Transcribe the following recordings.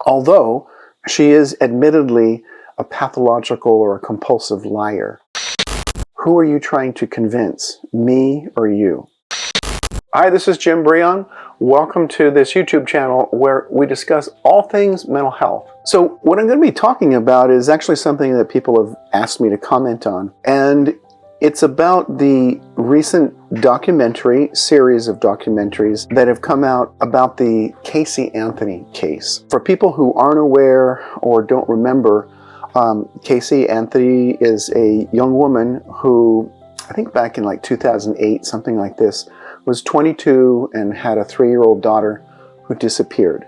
although she is admittedly a pathological or a compulsive liar. Who are you trying to convince, me or you? Hi, this is Jim Brillon. Welcome to this YouTube channel where we discuss all things mental health. So what I'm going to be talking about is actually something that people have asked me to comment on. And it's about the recent series of documentaries that have come out about the Casey Anthony case. For people who aren't aware or don't remember, Casey Anthony is a young woman who, I think back in like 2008, something like this, was 22 and had a 3-year-old daughter who disappeared.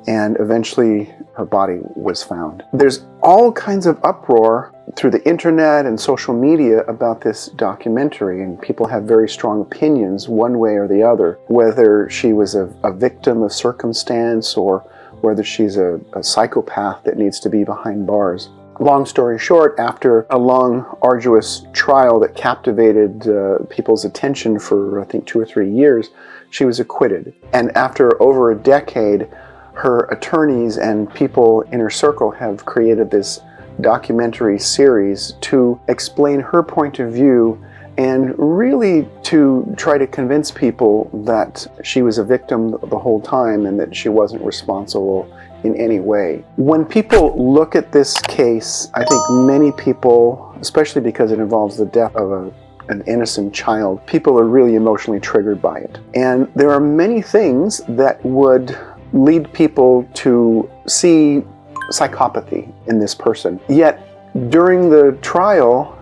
And eventually her body was found. There's all kinds of uproar through the internet and social media about this documentary, and people have very strong opinions one way or the other, whether she was a victim of circumstance or whether she's a psychopath that needs to be behind bars. Long story short, after a long, arduous trial that captivated people's attention for, I think, 2 or 3 years, she was acquitted. And after over a decade, her attorneys and people in her circle have created this documentary series to explain her point of view and really to try to convince people that she was a victim the whole time and that she wasn't responsible in any way. When people look at this case, I think many people, especially because it involves the death of an innocent child, people are really emotionally triggered by it. And there are many things that would lead people to see psychopathy in this person. Yet during the trial,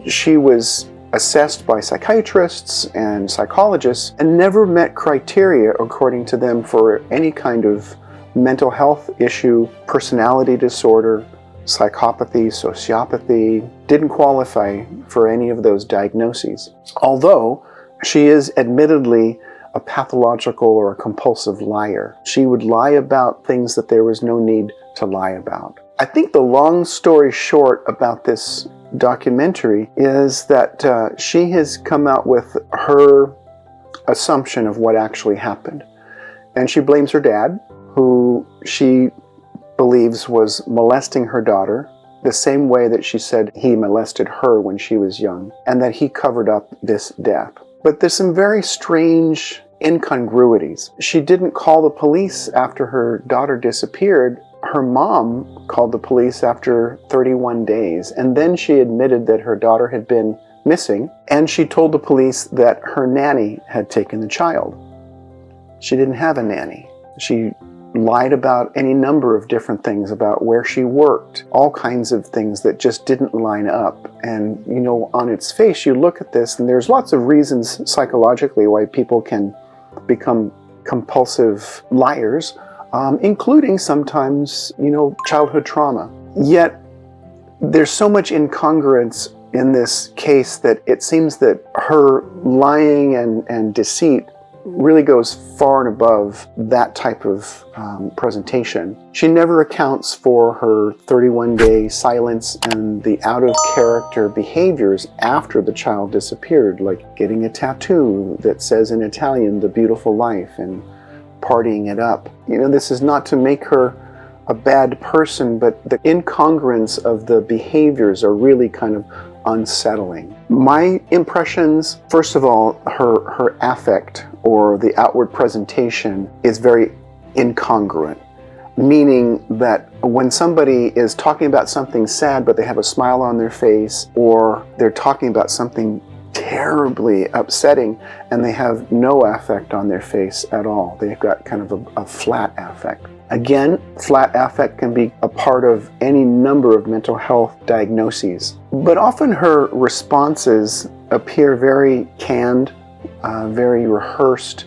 she was assessed by psychiatrists and psychologists and never met criteria, according to them, for any kind of mental health issue, personality disorder, psychopathy, sociopathy, didn't qualify for any of those diagnoses. Although she is admittedly a pathological or a compulsive liar. She would lie about things that there was no need to lie about. I think the long story short about this documentary is that she has come out with her assumption of what actually happened. And she blames her dad, who she believes was molesting her daughter the same way that she said he molested her when she was young, and that he covered up this death. But there's some very strange incongruities. She didn't call the police after her daughter disappeared. Her mom called the police after 31 days, and then she admitted that her daughter had been missing, and she told the police that her nanny had taken the child. She didn't have a nanny. She lied about any number of different things, about where she worked, all kinds of things that just didn't line up. And, you know, on its face, you look at this, and there's lots of reasons psychologically why people can become compulsive liars, including sometimes, you know, childhood trauma. Yet, there's so much incongruence in this case that it seems that her lying and deceit really goes far and above that type of presentation. She never accounts for her 31-day silence and the out-of-character behaviors after the child disappeared, like getting a tattoo that says in Italian, "the beautiful life," and partying it up. You know, this is not to make her a bad person, but the incongruence of the behaviors are really kind of unsettling. My impressions, first of all, her affect or the outward presentation is very incongruent, meaning that when somebody is talking about something sad but they have a smile on their face, or they're talking about something terribly upsetting and they have no affect on their face at all. They've got kind of a flat affect. Again, flat affect can be a part of any number of mental health diagnoses, but often her responses appear very canned, very rehearsed,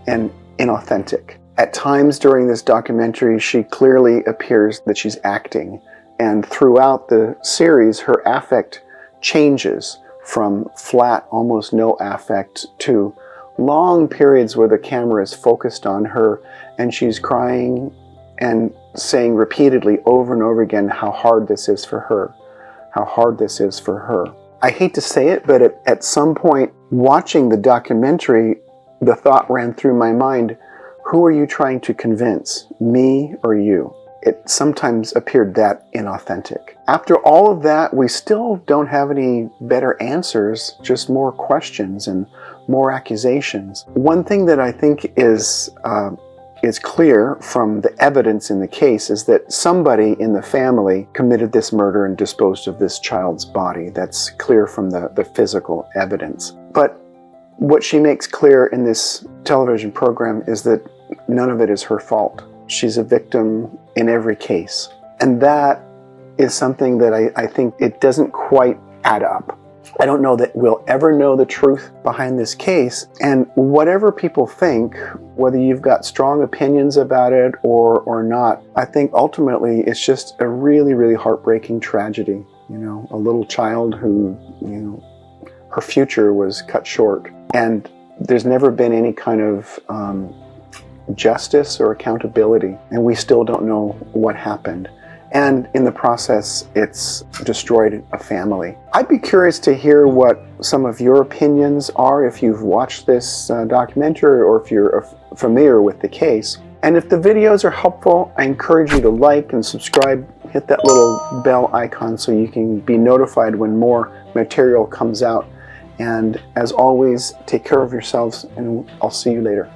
and inauthentic. At times during this documentary, she clearly appears that she's acting, and throughout the series, her affect changes from flat, almost no affect, to long periods where the camera is focused on her and she's crying and saying repeatedly over and over again how hard this is for her, how hard this is for her. I hate to say it, but at some point watching the documentary, the thought ran through my mind, Who are you trying to convince, me or you? It sometimes appeared that inauthentic. After all of that, we still don't have any better answers, just more questions and more accusations. One thing that I think is clear from the evidence in the case is that somebody in the family committed this murder and disposed of this child's body. That's clear from the physical evidence. But what she makes clear in this television program is that none of it is her fault. She's a victim in every case. And that is something that I think it doesn't quite add up. I don't know that we'll ever know the truth behind this case. And whatever people think, whether you've got strong opinions about it or not, I think ultimately it's just a really, really heartbreaking tragedy. You know, a little child who, you know, her future was cut short. And there's never been any kind of justice or accountability, and we still don't know what happened. And in the process, it's destroyed a family. I'd be curious to hear what some of your opinions are if you've watched this documentary or if you're familiar with the case. And if the videos are helpful, I encourage you to like and subscribe. Hit that little bell icon so you can be notified when more material comes out. And as always, take care of yourselves, and I'll see you later.